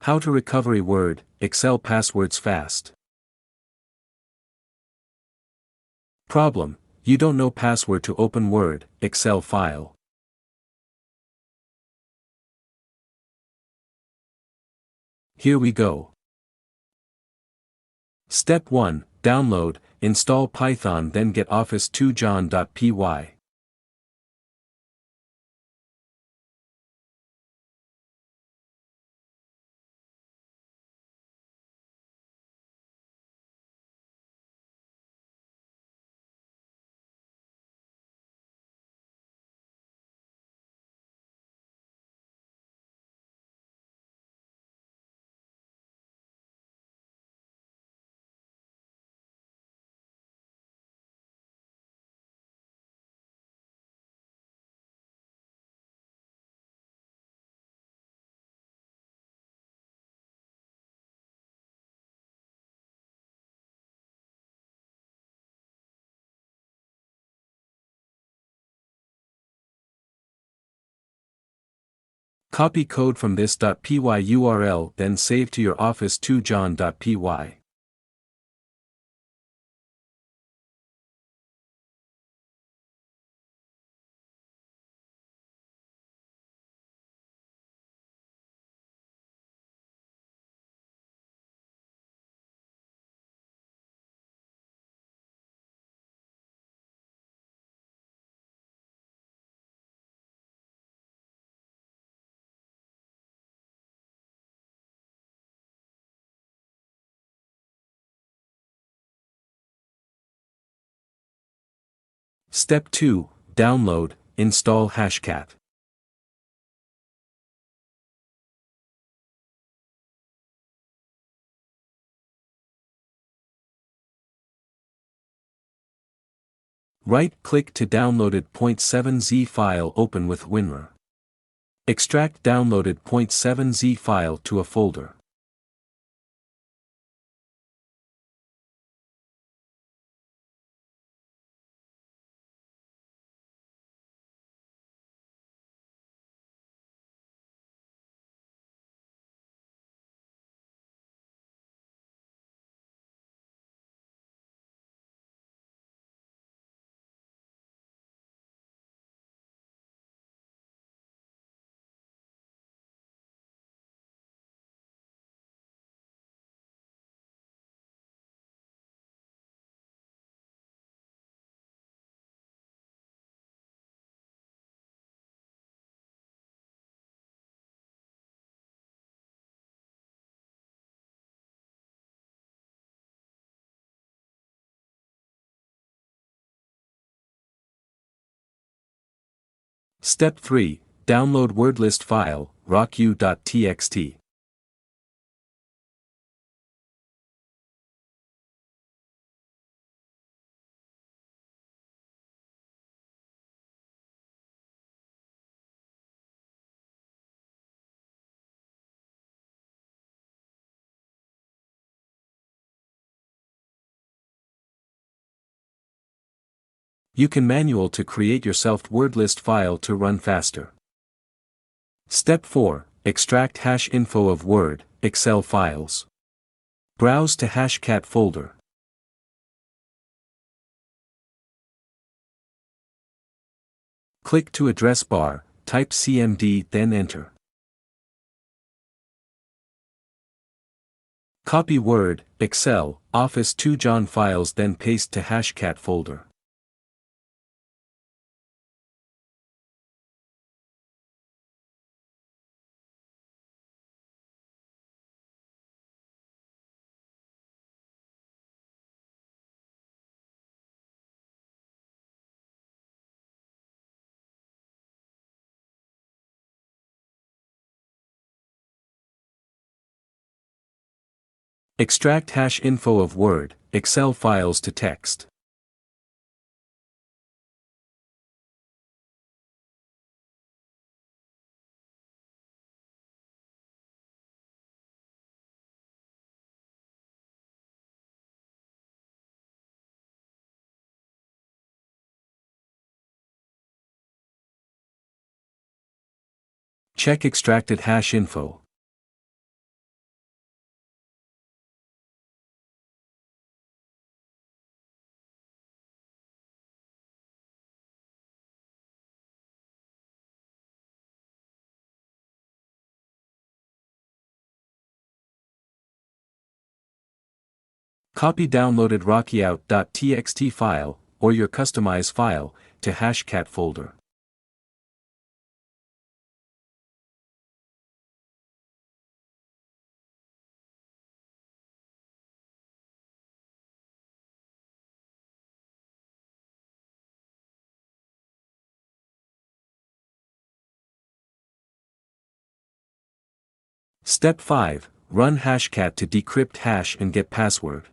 How to recovery Word, Excel passwords fast. Problem: you don't know password to open Word, Excel file. Here we go. Step 1, download, install Python, then get office2john.py. Copy code from this .py URL, then save to your office2john.py. Step 2, download, install Hashcat. Right-click to downloaded .7z file, open with WinRAR. Extract downloaded .7z file to a folder. Step 3, download wordlist file, rocku.txt. You can manual to create yourself wordlist file to run faster. Step 4, extract hash info of Word, Excel files. Browse to Hashcat folder. Click to address bar, type CMD, then enter. Copy Word, Excel, Office2John files, then paste to Hashcat folder. Extract hash info of Word, Excel files to text. Check extracted hash info. Copy downloaded rockyout.txt file, or your customize file, to Hashcat folder. Step 5. Run Hashcat to decrypt hash and get password.